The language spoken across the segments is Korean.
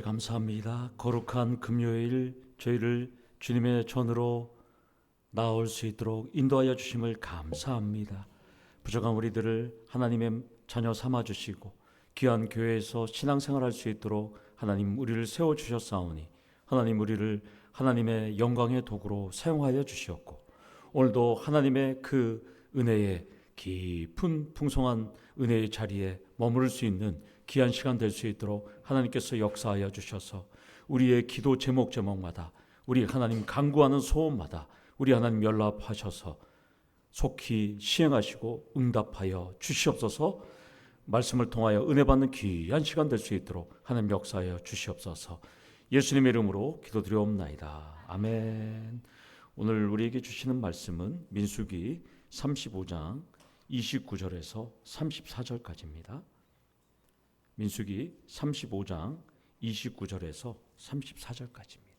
감사합니다. 거룩한 금요일 저희를 주님의 전으로 나올 수 있도록 인도하여 주심을 감사합니다. 부족한 우리들을 하나님의 자녀 삼아 주시고 귀한 교회에서 신앙생활할 수 있도록 하나님 우리를 세워 주셨사오니 하나님 우리를 하나님의 영광의 도구로 사용하여 주시었고 오늘도 하나님의 그 은혜의 깊은 풍성한 은혜의 자리에 머무를 수 있는 귀한 시간 될 수 있도록 하나님께서 역사하여 주셔서 우리의 기도 제목마다 우리 하나님 간구하는 소원마다 우리 하나님 연락하셔서 속히 시행하시고 응답하여 주시옵소서. 말씀을 통하여 은혜 받는 귀한 시간 될 수 있도록 하나님 역사하여 주시옵소서. 예수님의 이름으로 기도드리옵나이다. 아멘. 오늘 우리에게 주시는 말씀은 민수기 35장 29절에서 34절까지입니다. 민수기 35장 29절에서 34절까지입니다.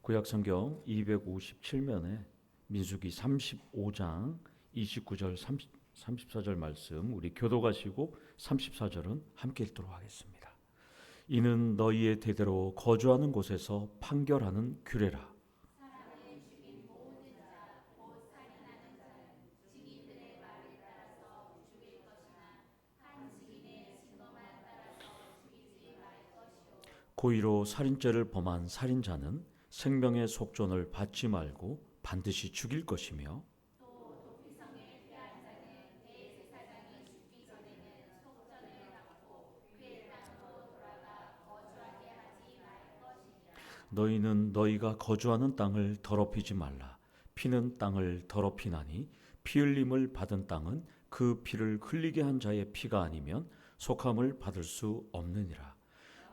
구약성경 257면에 민수기 35장 29절 34절 말씀 우리 교도가시고 34절은 함께 읽도록 하겠습니다. 이는 너희의 대대로 거주하는 곳에서 판결하는 규례라. 고의로 살인죄를 범한 살인자는 생명의 속전을 받지 말고 반드시 죽일 것이며 너희는 너희가 거주하는 땅을 더럽히지 말라. 피는 땅을 더럽히나니 피 흘림을 받은 땅은 그 피를 흘리게 한 자의 피가 아니면 속함을 받을 수 없느니라.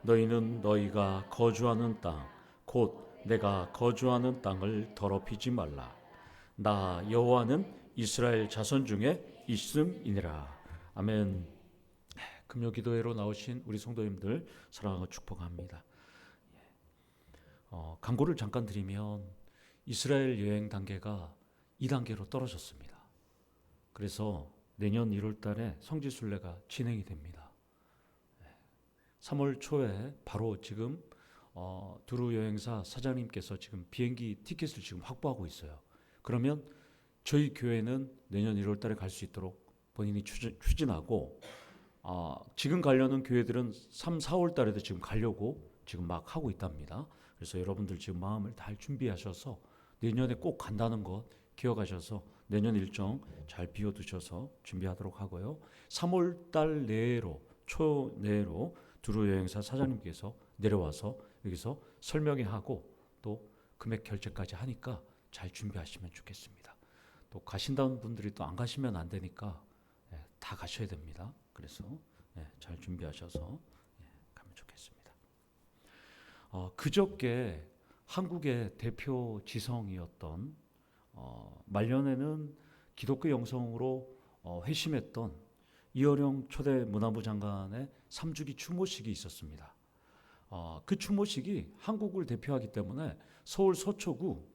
너희는 너희가 거주하는 땅 곧 내가 거주하는 땅을 더럽히지 말라. 나 여호와는 이스라엘 자손 중에 있음이니라. 아멘. 금요 기도회로 나오신 우리 성도님들 사랑하고 축복합니다. 광고를 잠깐 드리면 이스라엘 여행 단계가 2단계로 떨어졌습니다. 그래서 내년 1월 달에 성지순례가 진행이 됩니다. 3월 초에 바로 지금 두루 여행사 사장님께서 지금 비행기 티켓을 지금 확보하고 있어요. 그러면 저희 교회는 내년 1월 달에 갈 수 있도록 본인이 추진하고 지금 가려는 교회들은 3, 4월 달에도 지금 가려고 지금 막 하고 있답니다. 그래서 여러분들 지금 마음을 잘 준비하셔서 내년에 꼭 간다는 것 기억하셔서 내년 일정 잘 비워두셔서 준비하도록 하고요. 3월 달 내로 초 내로 두루 여행사 사장님께서 내려와서 여기서 설명회 하고 또 금액 결제까지 하니까 잘 준비하시면 좋겠습니다. 또 가신다는 분들이 또 안 가시면 안 되니까 다 가셔야 됩니다. 그래서 잘 준비하셔서 가면 좋겠습니다. 그저께 한국의 대표 지성이었던 말년에는 기독교 영성으로 회심했던 이어령 초대 문화부 장관의 3주기 추모식이 있었습니다. 그 추모식이 한국을 대표하기 때문에 서울 서초구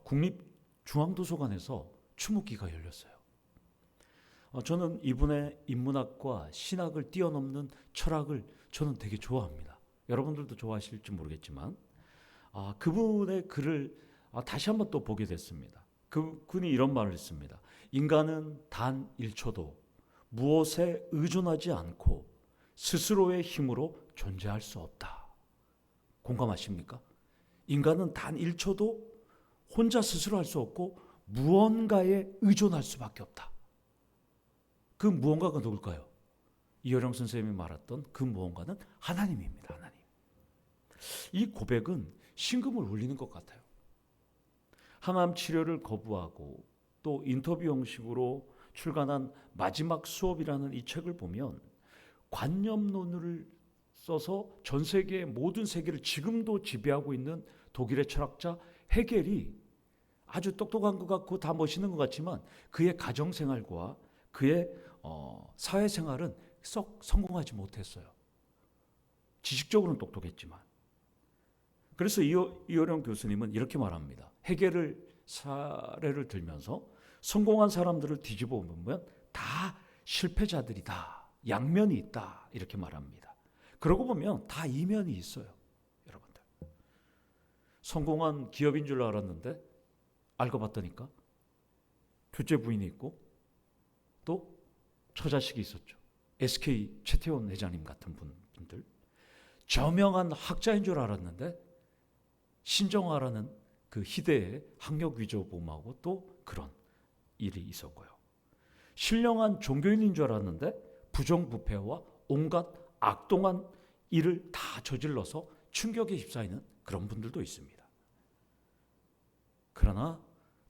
국립중앙도서관에서 추모기가 열렸어요. 저는 이분의 인문학과 신학을 뛰어넘는 철학을 저는 되게 좋아합니다. 여러분들도 좋아하실지 모르겠지만 그분의 글을 다시 한번 또 보게 됐습니다. 그분이 이런 말을 했습니다. 인간은 단 1초도 무엇에 의존하지 않고 스스로의 힘으로 존재할 수 없다. 공감하십니까? 인간은 단 1초도 혼자 스스로 할 수 없고 무언가에 의존할 수밖에 없다. 그 무언가가 누굴까요? 이효령 선생님이 말했던 그 무언가는 하나님입니다. 하나님. 이 고백은 심금을 울리는 것 같아요. 항암 치료를 거부하고 또 인터뷰 형식으로 출간한 마지막 수업이라는 이 책을 보면 관념론을 써서 전 세계의 모든 세계를 지금도 지배하고 있는 독일의 철학자 헤겔이 아주 똑똑한 것 같고 다 멋있는 것 같지만 그의 가정생활과 그의 사회생활은 썩 성공하지 못했어요. 지식적으로는 똑똑했지만. 그래서 이효령 교수님은 이렇게 말합니다. 헤겔을 사례를 들면서 성공한 사람들을 뒤집어 보면 다 실패자들이다. 양면이 있다 이렇게 말합니다. 그러고 보면 다 이면이 있어요. 여러분들, 성공한 기업인 줄 알았는데 알고 봤더니까 둘째 부인이 있고 또 처자식이 있었죠. SK 최태원 회장님 같은 분들, 저명한 학자인 줄 알았는데 신정아라는 그 희대의 학력 위조 범하고 또 그런 일이 있었고요. 신령한 종교인인 줄 알았는데 부정부패와 온갖 악동한 일을 다 저질러서 충격에 휩싸이는 그런 분들도 있습니다. 그러나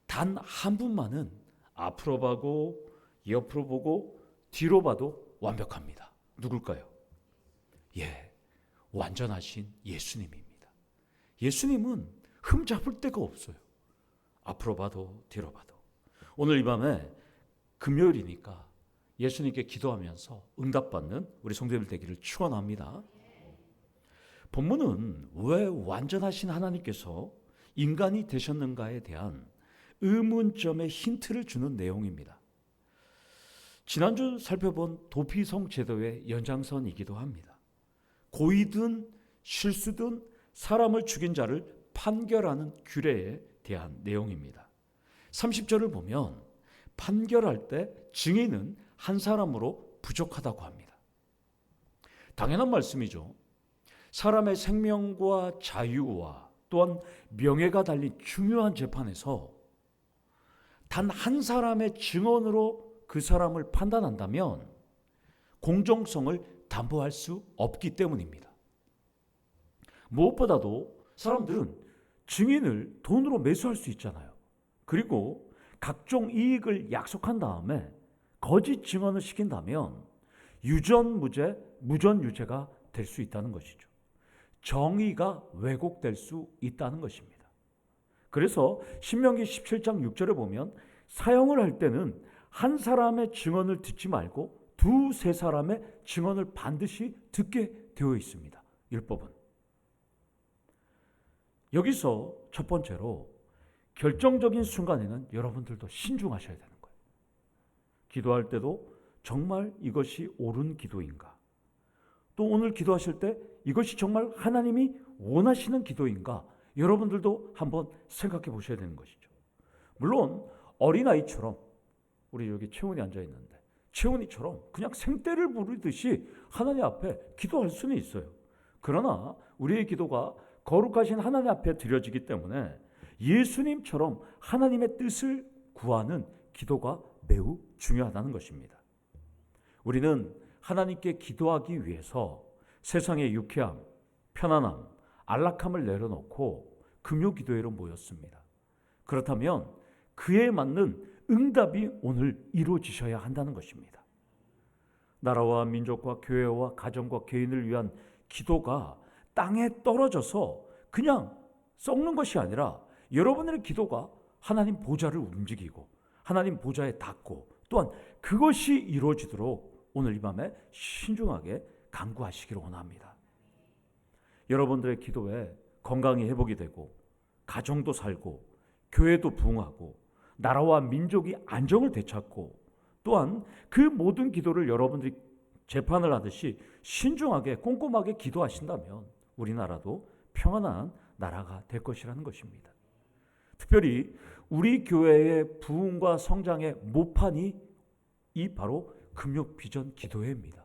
단 한 분만은 앞으로 보고 옆으로 보고 뒤로 봐도 완벽합니다. 누굴까요? 완전하신 예수님입니다. 예수님은 흠잡을 데가 없어요. 앞으로 봐도 뒤로 봐도. 오늘 이 밤에 금요일이니까 예수님께 기도하면서 응답받는 우리 성도들 되기를 축원합니다. 본문은 왜 완전하신 하나님께서 인간이 되셨는가에 대한 의문점의 힌트를 주는 내용입니다. 지난주 살펴본 도피성 제도의 연장선이기도 합니다. 고의든 실수든 사람을 죽인 자를 판결하는 규례에 대한 내용입니다. 30절을 보면 판결할 때 증인은 한 사람으로 부족하다고 합니다. 당연한 말씀이죠. 사람의 생명과 자유와 또한 명예가 달린 중요한 재판에서 단 한 사람의 증언으로 그 사람을 판단한다면 공정성을 담보할 수 없기 때문입니다. 무엇보다도 사람들은 증인을 돈으로 매수할 수 있잖아요. 그리고 각종 이익을 약속한 다음에 거짓 증언을 시킨다면 유전무죄, 무전유죄가 될 수 있다는 것이죠. 정의가 왜곡될 수 있다는 것입니다. 그래서 신명기 17장 6절에 보면 사형을 할 때는 한 사람의 증언을 듣지 말고 두세 사람의 증언을 반드시 듣게 되어 있습니다. 율법은. 여기서 첫 번째로 결정적인 순간에는 여러분들도 신중하셔야 되는 거예요. 기도할 때도 정말 이것이 옳은 기도인가? 또 오늘 기도하실 때 이것이 정말 하나님이 원하시는 기도인가? 여러분들도 한번 생각해 보셔야 되는 것이죠. 물론 어린아이처럼 우리 여기 채훈이 앉아있는데 채훈이처럼 그냥 생떼를 부르듯이 하나님 앞에 기도할 수는 있어요. 그러나 우리의 기도가 거룩하신 하나님 앞에 드려지기 때문에 예수님처럼 하나님의 뜻을 구하는 기도가 매우 중요하다는 것입니다. 우리는 하나님께 기도하기 위해서 세상의 유쾌함, 편안함, 안락함을 내려놓고 금요기도회로 모였습니다. 그렇다면 그에 맞는 응답이 오늘 이루어지셔야 한다는 것입니다. 나라와 민족과 교회와 가정과 개인을 위한 기도가 땅에 떨어져서 그냥 썩는 것이 아니라 여러분의 기도가 하나님 보좌를 움직이고 하나님 보좌에 닿고 또한 그것이 이루어지도록 오늘 이 밤에 신중하게 간구하시기를 원합니다. 여러분들의 기도에 건강이 회복이 되고 가정도 살고 교회도 부흥하고 나라와 민족이 안정을 되찾고 또한 그 모든 기도를 여러분들이 재판을 하듯이 신중하게 꼼꼼하게 기도하신다면 우리나라도 평안한 나라가 될 것이라는 것입니다. 특별히 우리 교회의 부흥과 성장의 모판이 이 바로 금요비전 기도회입니다.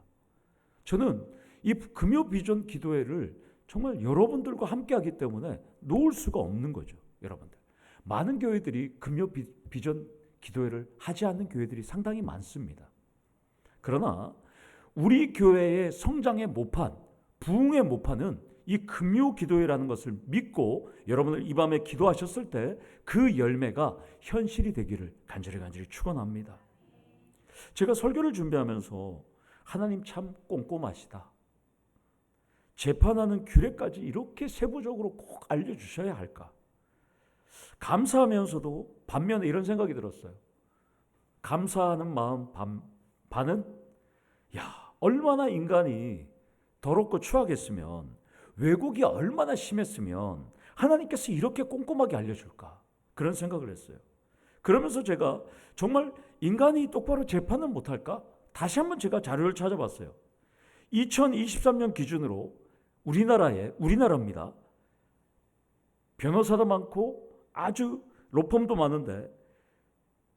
저는 이 금요비전 기도회를 정말 여러분들과 함께하기 때문에 놓을 수가 없는 거죠. 여러분들, 많은 교회들이 금요비전 기도회를 하지 않는 교회들이 상당히 많습니다. 그러나 우리 교회의 성장의 모판, 부흥의 모판은 이 금요기도회라는 것을 믿고 여러분들 이 밤에 기도하셨을 때 그 열매가 현실이 되기를 간절히 축원합니다. 제가 설교를 준비하면서 하나님 참 꼼꼼하시다. 재판하는 규례까지 이렇게 세부적으로 꼭 알려주셔야 할까? 감사하면서도 반면에 이런 생각이 들었어요. 감사하는 마음 반은 얼마나 인간이 더럽고 추하겠으면, 왜곡이 얼마나 심했으면 하나님께서 이렇게 꼼꼼하게 알려줄까? 그런 생각을 했어요. 그러면서 제가 정말 인간이 똑바로 재판을 못할까? 다시 한번 제가 자료를 찾아봤어요. 2023년 기준으로 우리나라입니다. 변호사도 많고 아주 로펌도 많은데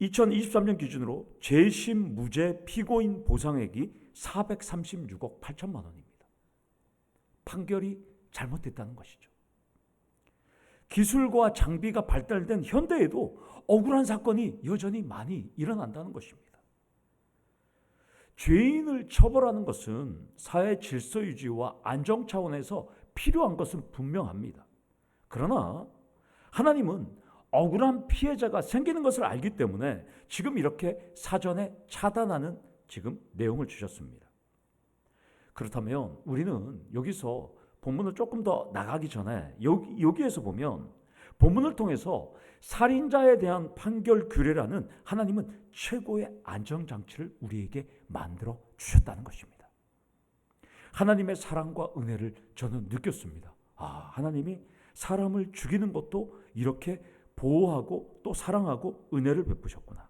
2023년 기준으로 재심 무죄 피고인 보상액이 436억 8천만 원입니다. 판결이 잘못됐다는 것이죠. 기술과 장비가 발달된 현대에도 억울한 사건이 여전히 많이 일어난다는 것입니다. 죄인을 처벌하는 것은 사회 질서 유지와 안정 차원에서 필요한 것은 분명합니다. 그러나 하나님은 억울한 피해자가 생기는 것을 알기 때문에 지금 이렇게 사전에 차단하는 지금 내용을 주셨습니다. 그렇다면 우리는 여기서 본문을 조금 더 나가기 전에 여기에서 보면 본문을 통해서 살인자에 대한 판결 규례라는 하나님은 최고의 안정장치를 우리에게 만들어 주셨다는 것입니다. 하나님의 사랑과 은혜를 저는 느꼈습니다. 하나님이 사람을 죽이는 것도 이렇게 보호하고 또 사랑하고 은혜를 베푸셨구나.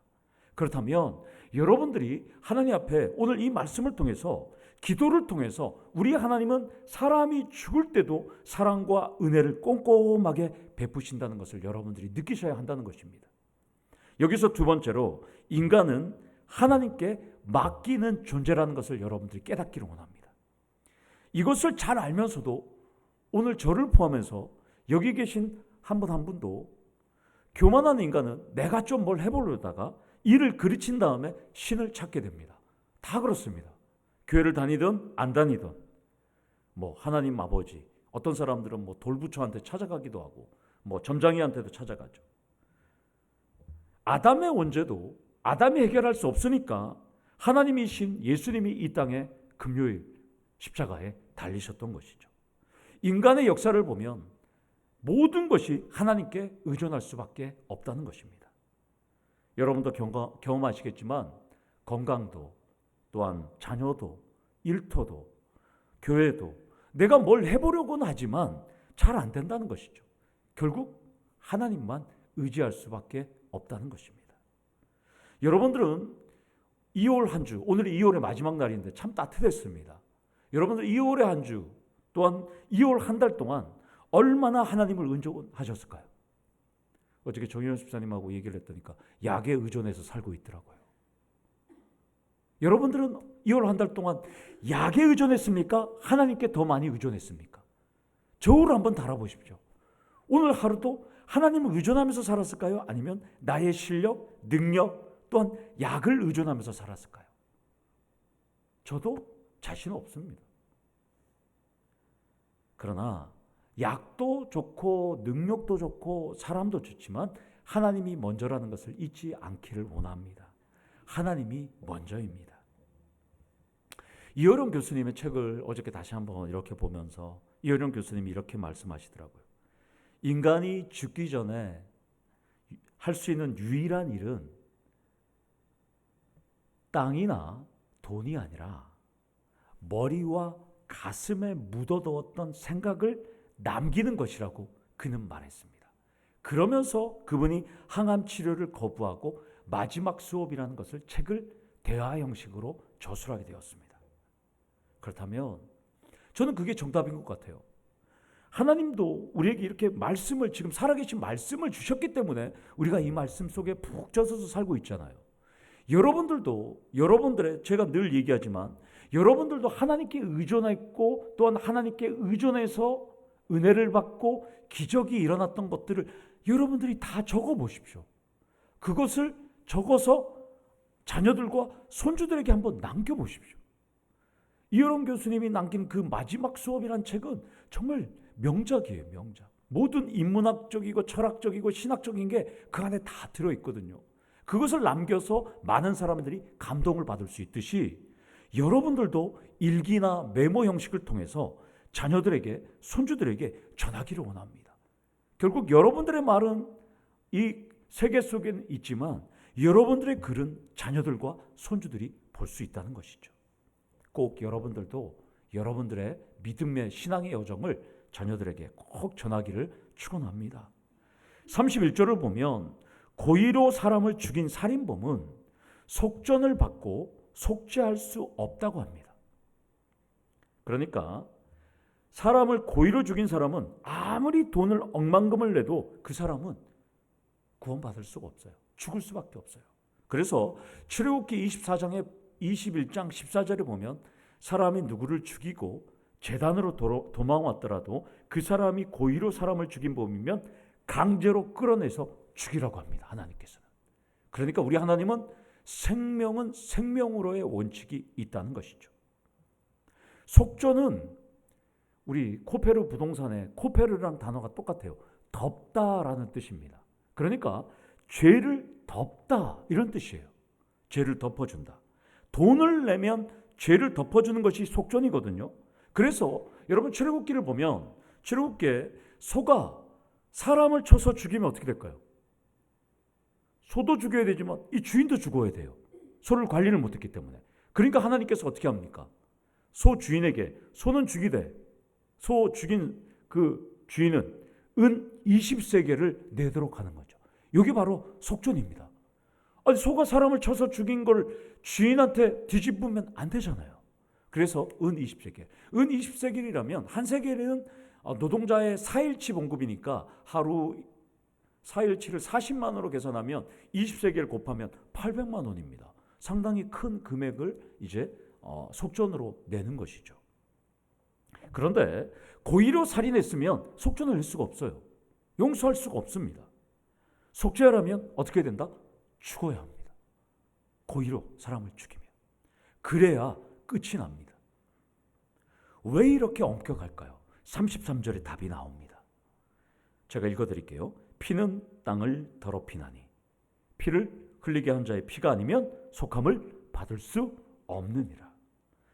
그렇다면 여러분들이 하나님 앞에 오늘 이 말씀을 통해서 기도를 통해서 우리 하나님은 사람이 죽을 때도 사랑과 은혜를 꼼꼼하게 베푸신다는 것을 여러분들이 느끼셔야 한다는 것입니다. 여기서 두 번째로 인간은 하나님께 맡기는 존재라는 것을 여러분들이 깨닫기를 원합니다. 이것을 잘 알면서도 오늘 저를 포함해서 여기 계신 한 분 한 분도 교만한 인간은 내가 좀 뭘 해보려다가 일을 그르친 다음에 신을 찾게 됩니다. 다 그렇습니다. 교회를 다니든 안 다니든 하나님 아버지, 어떤 사람들은 돌부처한테 찾아가기도 하고 점장이한테도 찾아가죠. 아담의 원죄도 아담이 해결할 수 없으니까 하나님이신 예수님이 이 땅에 금요일 십자가에 달리셨던 것이죠. 인간의 역사를 보면 모든 것이 하나님께 의존할 수밖에 없다는 것입니다. 여러분도 경험하시겠지만 건강도 또한 자녀도 일터도 교회도 내가 뭘 해보려고는 하지만 잘 안 된다는 것이죠. 결국 하나님만 의지할 수밖에 없다는 것입니다. 여러분들은 2월 한 주, 오늘이 2월의 마지막 날인데 참 따뜻했습니다. 여러분들 2월의 한 주 또한 2월 한 달 동안 얼마나 하나님을 의존하셨을까요? 어저께 정의원 집사님하고 얘기를 했더니까 약에 의존해서 살고 있더라고요. 여러분들은 2월 한 달 동안 약에 의존했습니까? 하나님께 더 많이 의존했습니까? 저울을 한번 달아보십시오. 오늘 하루도 하나님을 의존하면서 살았을까요? 아니면 나의 실력, 능력 또한 약을 의존하면서 살았을까요? 저도 자신 없습니다. 그러나 약도 좋고 능력도 좋고 사람도 좋지만 하나님이 먼저라는 것을 잊지 않기를 원합니다. 하나님이 먼저입니다. 이어령 교수님의 책을 어저께 다시 한번 이렇게 보면서 이어령 교수님이 이렇게 말씀하시더라고요. 인간이 죽기 전에 할 수 있는 유일한 일은 땅이나 돈이 아니라 머리와 가슴에 묻어두었던 생각을 남기는 것이라고 그는 말했습니다. 그러면서 그분이 항암 치료를 거부하고 마지막 수업이라는 것을 책을 대화 형식으로 저술하게 되었습니다. 그렇다면 저는 그게 정답인 것 같아요. 하나님도 우리에게 이렇게 말씀을 지금 살아계신 말씀을 주셨기 때문에 우리가 이 말씀 속에 푹 젖어서 살고 있잖아요. 여러분들의 제가 늘 얘기하지만 여러분들도 하나님께 의존했고 또한 하나님께 의존해서 은혜를 받고 기적이 일어났던 것들을 여러분들이 다 적어 보십시오. 그것을 적어서 자녀들과 손주들에게 한번 남겨보십시오. 이어론 교수님이 남긴 그 마지막 수업이란 책은 정말 명작이에요. 명작. 모든 인문학적이고 철학적이고 신학적인 게 그 안에 다 들어있거든요. 그것을 남겨서 많은 사람들이 감동을 받을 수 있듯이 여러분들도 일기나 메모 형식을 통해서 자녀들에게 손주들에게 전하기를 원합니다. 결국 여러분들의 말은 이 세계 속에는 있지만 여러분들의 글은 자녀들과 손주들이 볼 수 있다는 것이죠. 꼭 여러분들도 여러분들의 믿음의 신앙의 여정을 자녀들에게 꼭 전하기를 축원합니다. 31절을 보면 고의로 사람을 죽인 살인범은 속전을 받고 속죄할 수 없다고 합니다. 그러니까 사람을 고의로 죽인 사람은 아무리 돈을 억만금을 내도 그 사람은 구원받을 수가 없어요. 죽을 수밖에 없어요. 그래서 출애굽기 24장에 21장 14절에 보면 사람이 누구를 죽이고 제단으로 도망왔더라도 그 사람이 고의로 사람을 죽인 범이면 강제로 끌어내서 죽이라고 합니다. 하나님께서는. 그러니까 우리 하나님은 생명은 생명으로의 원칙이 있다는 것이죠. 속죄는 우리 코페르 부동산에 코페르라는 단어가 똑같아요. 덮다라는 뜻입니다. 그러니까 죄를 덮다 이런 뜻이에요. 죄를 덮어준다. 돈을 내면 죄를 덮어주는 것이 속죄이거든요. 그래서 여러분 출애굽기를 보면 출애굽기에 소가 사람을 쳐서 죽이면 어떻게 될까요? 소도 죽여야 되지만 이 주인도 죽어야 돼요. 소를 관리를 못했기 때문에. 그러니까 하나님께서 어떻게 합니까? 소 주인에게 소는 죽이되 소 죽인 그 주인은 은 20세겔을 내도록 하는 거죠. 이게 바로 속죄입니다. 아니 소가 사람을 쳐서 죽인 걸 주인한테 뒤집으면 안 되잖아요. 그래서 은 20세겔. 은 20세겔이라면 한 세겔은 노동자의 4일치 봉급이니까 하루 4일치를 40만 원으로 계산하면 20세겔 곱하면 800만 원입니다. 상당히 큰 금액을 이제 속전으로 내는 것이죠. 그런데 고의로 살인했으면 속전을 낼 수가 없어요. 용서할 수가 없습니다. 속죄하려면 어떻게 된다? 죽어야 합니다. 고의로 사람을 죽이면. 그래야 끝이 납니다. 왜 이렇게 엄격할까요? 33절에 답이 나옵니다. 제가 읽어드릴게요. 피는 땅을 더럽히나니 피를 흘리게 한 자의 피가 아니면 속함을 받을 수 없느니라.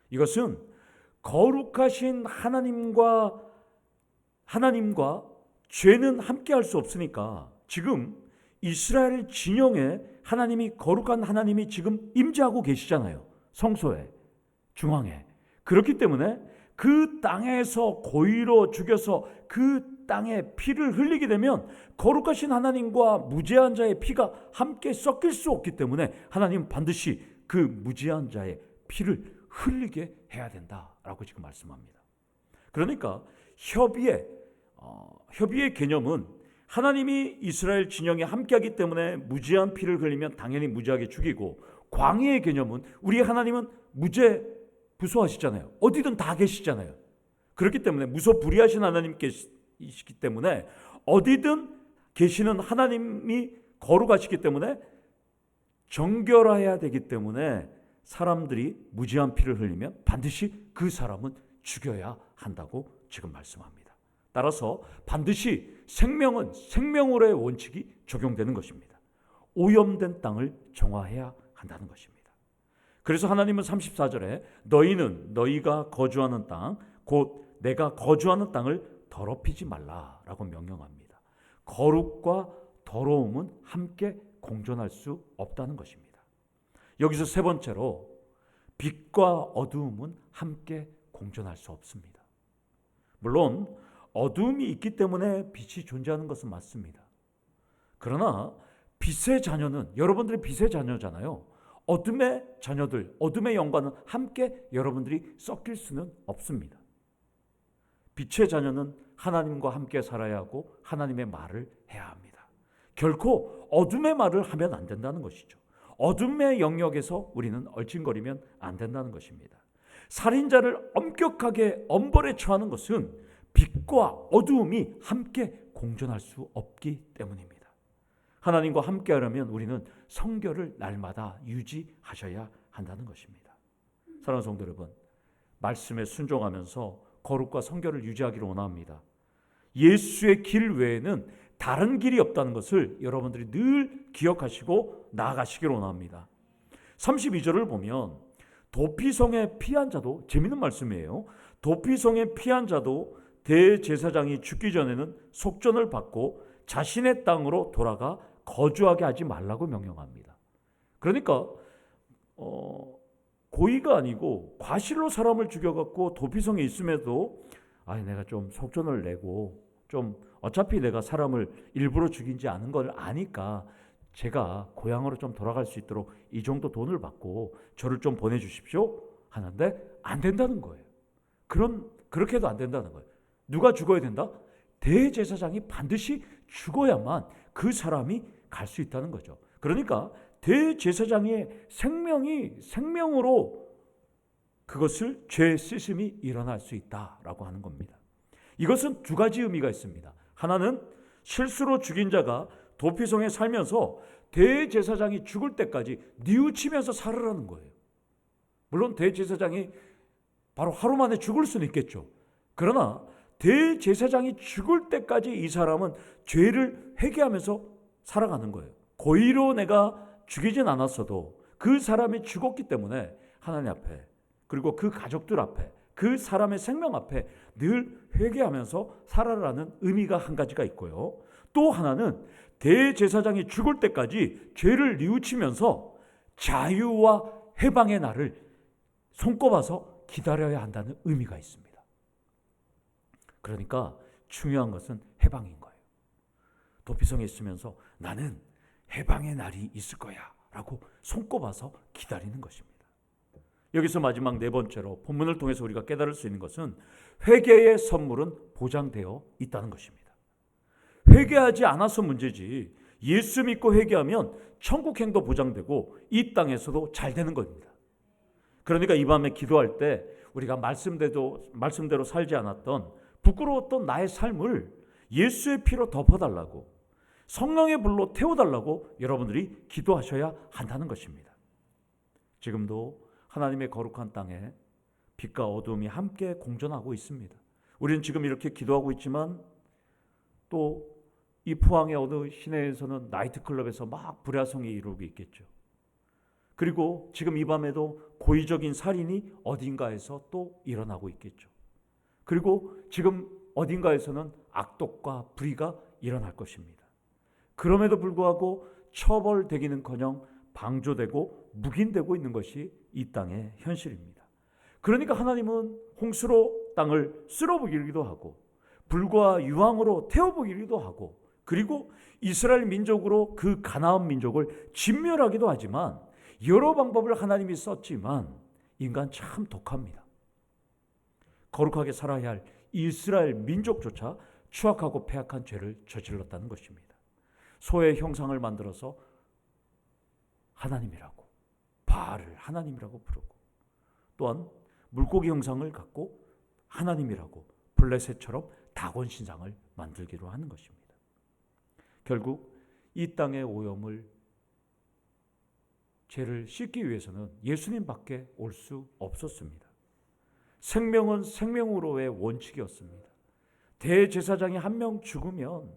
이것은 거룩하신 하나님과 죄는 함께할 수 없으니까 지금 이스라엘 진영에 하나님이 거룩한 하나님이 지금 임재하고 계시잖아요. 성소에 중앙에. 그렇기 때문에 그 땅에서 고의로 죽여서 그 땅에 피를 흘리게 되면 거룩하신 하나님과 무죄한 자의 피가 함께 섞일 수 없기 때문에 하나님은 반드시 그 무죄한 자의 피를 흘리게 해야 된다라고 지금 말씀합니다. 그러니까 협의의 개념은 하나님이 이스라엘 진영에 함께하기 때문에 무죄한 피를 흘리면 당연히 무죄하게 죽이고, 광의의 개념은 우리 하나님은 무죄 부수하시잖아요. 어디든 다 계시잖아요. 그렇기 때문에 무소불위하신 하나님께시기 때문에 어디든 계시는 하나님이 거룩하시기 때문에 정결해야 되기 때문에 사람들이 무죄한 피를 흘리면 반드시 그 사람은 죽여야 한다고 지금 말씀합니다. 따라서 반드시 생명은 생명으로의 원칙이 적용되는 것입니다. 오염된 땅을 정화해야 한다는 것입니다. 그래서 하나님은 34절에 너희는 너희가 거주하는 땅, 곧 내가 거주하는 땅을 더럽히지 말라라고 명령합니다. 거룩과 더러움은 함께 공존할 수 없다는 것입니다. 여기서 세 번째로 빛과 어두움은 함께 공존할 수 없습니다. 물론 어두움이 있기 때문에 빛이 존재하는 것은 맞습니다. 그러나 빛의 자녀는 여러분들이 빛의 자녀잖아요. 어둠의 자녀들, 어둠의 영과는 함께 여러분들이 섞일 수는 없습니다. 빛의 자녀는 하나님과 함께 살아야 하고 하나님의 말을 해야 합니다. 결코 어둠의 말을 하면 안 된다는 것이죠. 어둠의 영역에서 우리는 얼씬거리면 안 된다는 것입니다. 살인자를 엄격하게 엄벌에 처하는 것은 빛과 어두움이 함께 공존할 수 없기 때문입니다. 하나님과 함께 하려면 우리는 성결을 날마다 유지하셔야 한다는 것입니다. 사랑하는 성도 여러분, 말씀에 순종하면서 거룩과 성결을 유지하기를 원합니다. 예수의 길 외에는 다른 길이 없다는 것을 여러분들이 늘 기억하시고 나아가시기를 원합니다. 32절을 보면 도피성에 피한 자도, 재미있는 말씀이에요. 도피성에 피한 자도 대제사장이 죽기 전에는 속전을 받고 자신의 땅으로 돌아가 거주하게 하지 말라고 명령합니다. 그러니까 고의가 아니고 과실로 사람을 죽여갖고 도피성에 있음에도 내가 좀 속전을 내고 좀 어차피 내가 사람을 일부러 죽이지 않은 걸 아니까 제가 고향으로 좀 돌아갈 수 있도록 이 정도 돈을 받고 저를 좀 보내주십시오 하는데 안 된다는 거예요. 그렇게 해도 안 된다는 거예요. 누가 죽어야 된다? 대제사장이 반드시 죽어야만 그 사람이 갈 수 있다는 거죠. 그러니까 대제사장의 생명으로 그것을 죄 씻음이 일어날 수 있다라고 하는 겁니다. 이것은 두 가지 의미가 있습니다. 하나는 실수로 죽인 자가 도피성에 살면서 대제사장이 죽을 때까지 뉘우치면서 살으라는 거예요. 물론 대제사장이 바로 하루 만에 죽을 수는 있겠죠. 그러나 대제사장이 죽을 때까지 이 사람은 죄를 회개하면서 살아가는 거예요. 고의로 내가 죽이진 않았어도 그 사람이 죽었기 때문에 하나님 앞에, 그리고 그 가족들 앞에, 그 사람의 생명 앞에 늘 회개하면서 살아라는 의미가 한 가지가 있고요. 또 하나는 대제사장이 죽을 때까지 죄를 뉘우치면서 자유와 해방의 날을 손꼽아서 기다려야 한다는 의미가 있습니다. 그러니까 중요한 것은 해방인 거예요. 도피성에 있으면서 나는 해방의 날이 있을 거야 라고 손꼽아서 기다리는 것입니다. 여기서 마지막 네 번째로 본문을 통해서 우리가 깨달을 수 있는 것은 회개의 선물은 보장되어 있다는 것입니다. 회개하지 않아서 문제지 예수 믿고 회개하면 천국행도 보장되고 이 땅에서도 잘 되는 겁니다. 그러니까 이 밤에 기도할 때 우리가 말씀대로 살지 않았던 부끄러웠던 나의 삶을 예수의 피로 덮어달라고, 성령의 불로 태워달라고 여러분들이 기도하셔야 한다는 것입니다. 지금도 하나님의 거룩한 땅에 빛과 어둠이 함께 공존하고 있습니다. 우리는 지금 이렇게 기도하고 있지만 또 이 포항의 어느 시내에서는 나이트클럽에서 막 불야성이 이루고 있겠죠. 그리고 지금 이 밤에도 고의적인 살인이 어딘가에서 또 일어나고 있겠죠. 그리고 지금 어딘가에서는 악독과 불의가 일어날 것입니다. 그럼에도 불구하고 처벌되기는커녕 방조되고 묵인되고 있는 것이 이 땅의 현실입니다. 그러니까 하나님은 홍수로 땅을 쓸어버리기도 하고 불과 유황으로 태워버리기도 하고 그리고 이스라엘 민족으로 그 가나안 민족을 진멸하기도 하지만 여러 방법을 하나님이 썼지만 인간 참 독합니다. 거룩하게 살아야 할 이스라엘 민족조차 추악하고 패악한 죄를 저질렀다는 것입니다. 소의 형상을 만들어서 하나님이라고, 바알을 하나님이라고 부르고, 또한 물고기 형상을 갖고 하나님이라고 블레셋처럼 다곤 신상을 만들기로 하는 것입니다. 결국 이 땅의 오염을, 죄를 씻기 위해서는 예수님밖에 올 수 없었습니다. 생명은 생명으로의 원칙이었습니다. 대제사장이 한 명 죽으면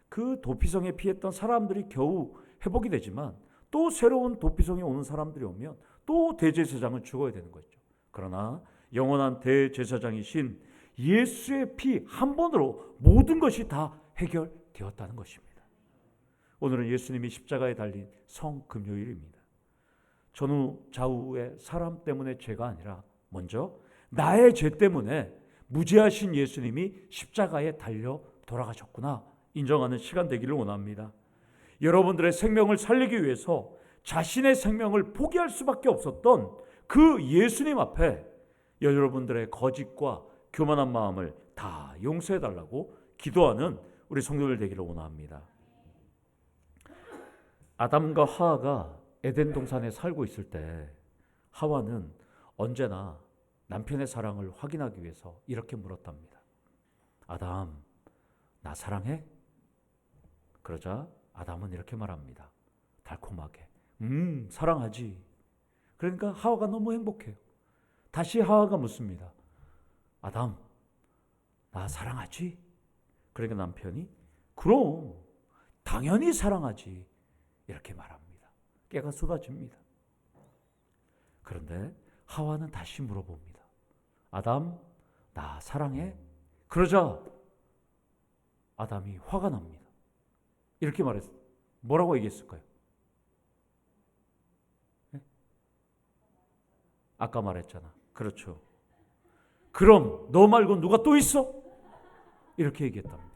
그 도피성에 피했던 사람들이 겨우 회복이 되지만 또 새로운 도피성에 오는 사람들이 오면 또 대제사장은 죽어야 되는 거죠. 그러나 영원한 대제사장이신 예수의 피 한 번으로 모든 것이 다 해결되었다는 것입니다. 오늘은 예수님이 십자가에 달린 성금요일입니다. 전후 좌우의 사람 때문에 죄가 아니라 먼저 나의 죄 때문에 무죄하신 예수님이 십자가에 달려 돌아가셨구나 인정하는 시간 되기를 원합니다. 여러분들의 생명을 살리기 위해서 자신의 생명을 포기할 수밖에 없었던 그 예수님 앞에 여러분들의 거짓과 교만한 마음을 다 용서해달라고 기도하는 우리 성도들 되기를 원합니다. 아담과 하와가 에덴 동산에 살고 있을 때 하와는 언제나 남편의 사랑을 확인하기 위해서 이렇게 물었답니다. 아담, 나 사랑해? 그러자 아담은 이렇게 말합니다. 달콤하게. 사랑하지. 그러니까 하와가 너무 행복해요. 다시 하와가 묻습니다. 아담, 나 사랑하지? 그러니까 남편이 그럼 당연히 사랑하지. 이렇게 말합니다. 깨가 쏟아집니다. 그런데 하와는 다시 물어봅니다. 아담, 나 사랑해? 그러자 아담이 화가 납니다. 이렇게 말했어요. 뭐라고 얘기했을까요? 네? 아까 말했잖아. 그렇죠. 그럼 너 말고 누가 또 있어? 이렇게 얘기했답니다.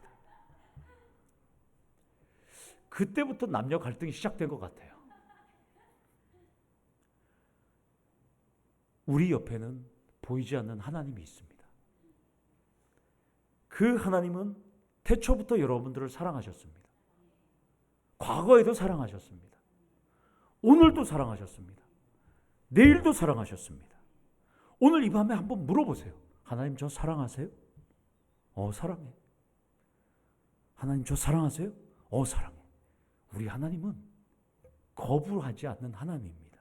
그때부터 남녀 갈등이 시작된 것 같아요. 우리 옆에는 보이지 않는 하나님이 있습니다. 그 하나님은 태초부터 여러분들을 사랑하셨습니다. 과거에도 사랑하셨습니다. 오늘도 사랑하셨습니다. 내일도 사랑하셨습니다. 오늘 이 밤에 한번 물어보세요. 하나님, 저 사랑하세요? 사랑해. 하나님, 저 사랑하세요? 사랑해. 우리 하나님은 거부하지 않는 하나님입니다.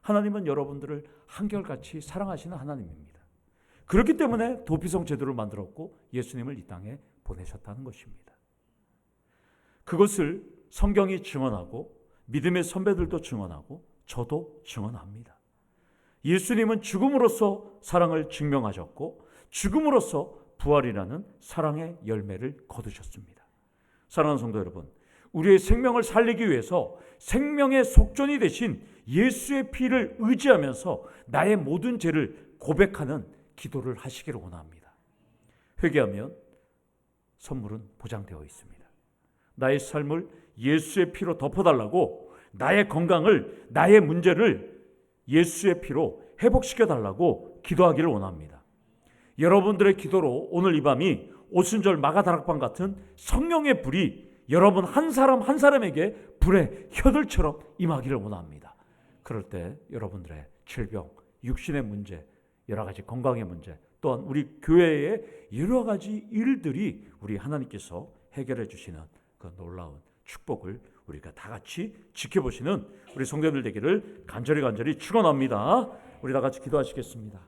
하나님은 여러분들을 한결같이 사랑하시는 하나님입니다. 그렇기 때문에 도피성 제도를 만들었고 예수님을 이 땅에 보내셨다는 것입니다. 그것을 성경이 증언하고 믿음의 선배들도 증언하고 저도 증언합니다. 예수님은 죽음으로써 사랑을 증명하셨고 죽음으로써 부활이라는 사랑의 열매를 거두셨습니다. 사랑하는 성도 여러분, 우리의 생명을 살리기 위해서 생명의 속전이 되신 예수의 피를 의지하면서 나의 모든 죄를 고백하는 기도를 하시기를 원합니다. 회개하면 선물은 보장되어 있습니다. 나의 삶을 예수의 피로 덮어달라고, 나의 건강을, 나의 문제를 예수의 피로 회복시켜달라고 기도하기를 원합니다. 여러분들의 기도로 오늘 이 밤이 오순절 마가다락방 같은 성령의 불이 여러분 한 사람 한 사람에게 불의 혀들처럼 임하기를 원합니다. 그럴 때 여러분들의 질병, 육신의 문제, 여러 가지 건강의 문제, 또한 우리 교회의 여러 가지 일들이 우리 하나님께서 해결해 주시는 그 놀라운 축복을 우리가 다 같이 지켜보시는 우리 성도님들 되기를 간절히 축원합니다. 우리 다 같이 기도하시겠습니다.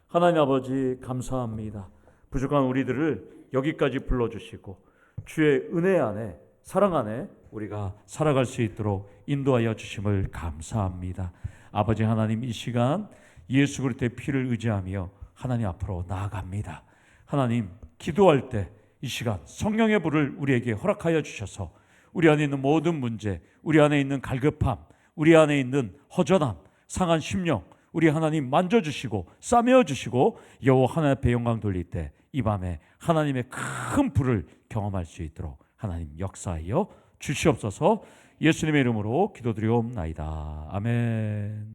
하나님 아버지, 감사합니다. 부족한 우리들을 여기까지 불러주시고 주의 은혜 안에, 사랑 안에 우리가 살아갈 수 있도록 인도하여 주심을 감사합니다. 아버지 하나님, 이 시간 예수 그리스도의 피를 의지하며 하나님 앞으로 나아갑니다. 하나님, 기도할 때 이 시간 성령의 불을 우리에게 허락하여 주셔서 우리 안에 있는 모든 문제, 우리 안에 있는 갈급함, 우리 안에 있는 허전함, 상한 심령, 우리 하나님 만져주시고 싸매어주시고 여호와 하나님 앞에 영광 돌릴 때 이 밤에 하나님의 큰 불을 경험할 수 있도록 하나님 역사하여 주시옵소서. 예수님의 이름으로 기도드리옵나이다. 아멘.